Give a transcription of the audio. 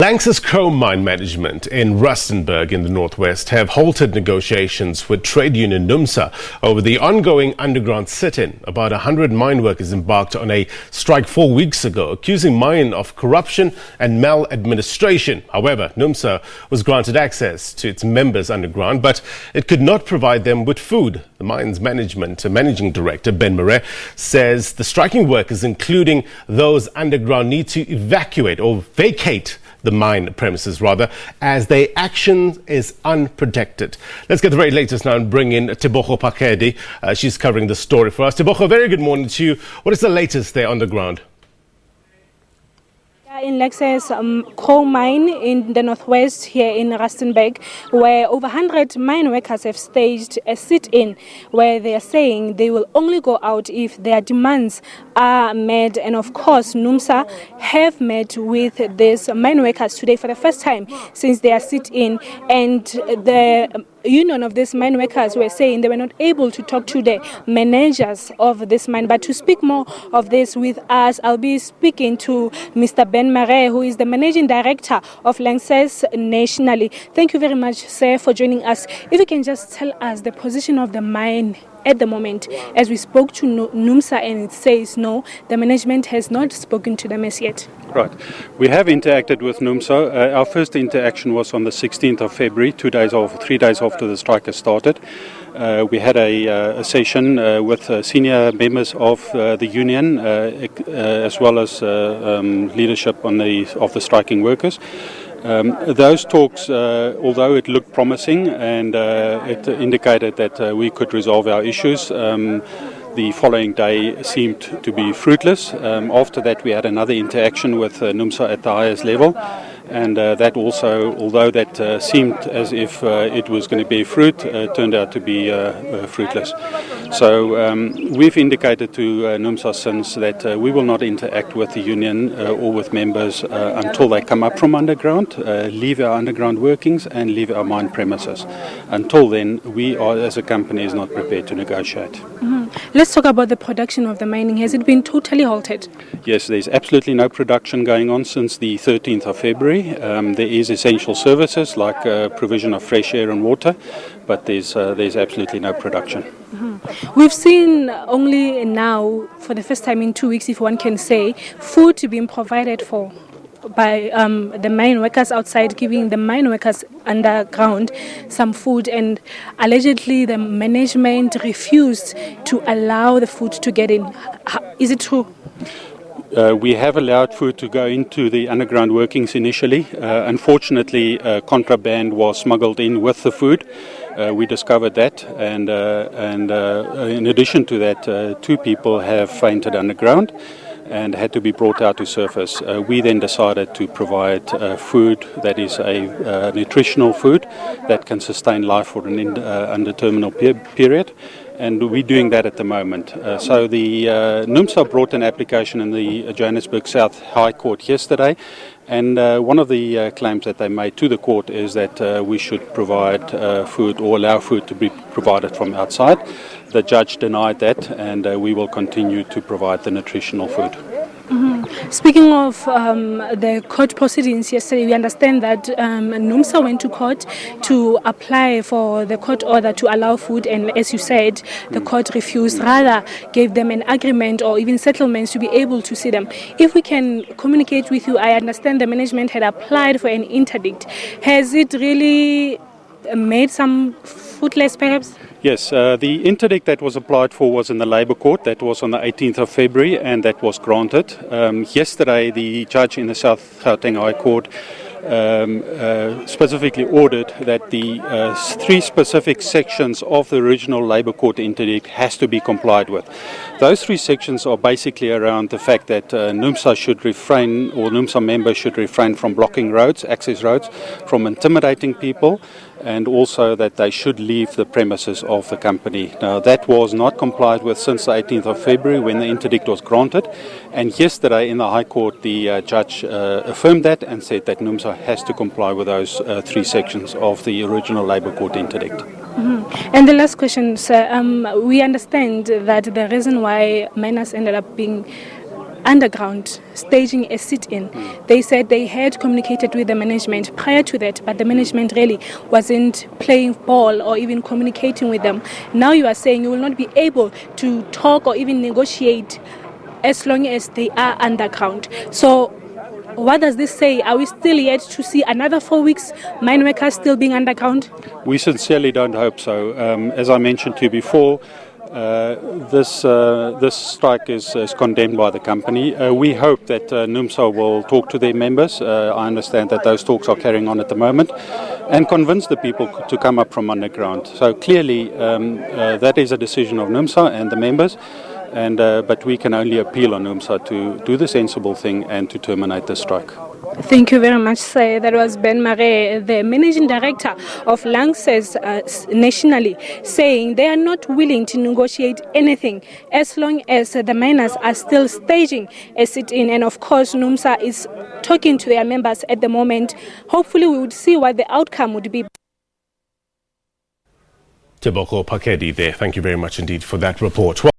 Lanxess Chrome Mine Management in Rustenburg in the northwest have halted negotiations with trade union NUMSA over the ongoing underground sit-in. About 100 mine workers embarked on a strike 4 weeks ago, accusing mine of corruption and maladministration. However, NUMSA was granted access to its members underground, but it could not provide them with food. The mine's managing director, Ben Marais, says the striking workers, including those underground, need to evacuate or vacate the mine premises, as their action is unprotected. Let's get the very latest now and bring in Tebogo Pakedi. She's covering the story for us. Tebogo, very good morning to you. What is the latest there on the ground? In Lanxess Chrome Mine in the northwest here in Rustenburg, where over 100 mine workers have staged a sit-in where they are saying they will only go out if their demands are met. And of course, NUMSA have met with these mine workers today for the first time since their sit-in, and the union of these mine workers were saying they were not able to talk to the managers of this mine. But to speak more of this with us, I'll be speaking to Mr. Ben Marais, who is the managing director of Lanxess nationally. Thank you very much, sir, for joining us. If you can just tell us the position of the mine at the moment, as we spoke to NUMSA and it says no, the management has not spoken to them as yet. Right. We have interacted with NUMSA. Our first interaction was on the 16th of February, 3 days after the strike has started. We had a session with senior members of the union, as well as leadership of the striking workers. Those talks, although it looked promising and it indicated that we could resolve our issues, the following day seemed to be fruitless. After that, we had another interaction with NUMSA at the highest level, and that also, although that seemed as if it was going to be fruit, turned out to be fruitless. So we've indicated to NUMSA since that we will not interact with the union or with members until they come up from underground, leave our underground workings and leave our mine premises. Until then, we are, as a company, is not prepared to negotiate. Mm-hmm. Let's talk about the production of the mining. Has it been totally halted? Yes, there's absolutely no production going on since the 13th of February. There is essential services like provision of fresh air and water, but there's absolutely no production. Mm-hmm. We've seen only now, for the first time in 2 weeks, if one can say, food being provided for by the mine workers outside, giving the mine workers underground some food, and allegedly the management refused to allow the food to get in. Is it true? We have allowed food to go into the underground workings initially. Unfortunately, contraband was smuggled in with the food. We discovered that, and in addition to that, 2 people have fainted underground and had to be brought out to surface. We then decided to provide food that is a nutritional food that can sustain life for an undetermined period. And we're doing that at the moment. So the NUMSA brought an application in the Johannesburg South High Court yesterday, and one of the claims that they made to the court is that we should provide food or allow food to be provided from outside. The judge denied that, and we will continue to provide the nutritional food. Mm-hmm. Speaking of the court proceedings yesterday, we understand that NUMSA went to court to apply for the court order to allow food, and as you said, the court refused, rather gave them an agreement or even settlements to be able to see them. If we can communicate with you, I understand the management had applied for an interdict. Has it really made some fruitless perhaps? Yes, the interdict that was applied for was in the Labour Court. That was on the 18th of February, and that was granted. Yesterday, the judge in the South Gauteng High Court specifically ordered that the 3 specific sections of the original Labour Court interdict has to be complied with. Those 3 sections are basically around the fact that NUMSA should refrain, or NUMSA members should refrain from blocking roads, access roads, from intimidating people, and also that they should leave the premises of the company. Now, that was not complied with since the 18th of February when the interdict was granted, and yesterday in the High Court the judge affirmed that and said that NUMSA has to comply with those 3 sections of the original Labour Court interdict. Mm-hmm. And the last question, sir, we understand that the reason why miners ended up being underground staging a sit-in. They said they had communicated with the management prior to that, but the management really wasn't playing ball or even communicating with them. Now you are saying you will not be able to talk or even negotiate as long as they are underground. So what does this say? Are we still yet to see another 4 weeks mine workers still being underground? We sincerely don't hope so. As I mentioned to you before, this strike is condemned by the company. We hope that NUMSA will talk to their members. I understand that those talks are carrying on at the moment, and convince the people to come up from underground. So clearly that is a decision of NUMSA and the members, but we can only appeal on NUMSA to do the sensible thing and to terminate the strike. Thank you very much, sir. That was Ben Marais, the managing director of Lanxess nationally, saying they are not willing to negotiate anything as long as the miners are still staging a sit-in. And of course, NUMSA is talking to their members at the moment. Hopefully, we would see what the outcome would be. Teboko Pakedi there. Thank you very much indeed for that report.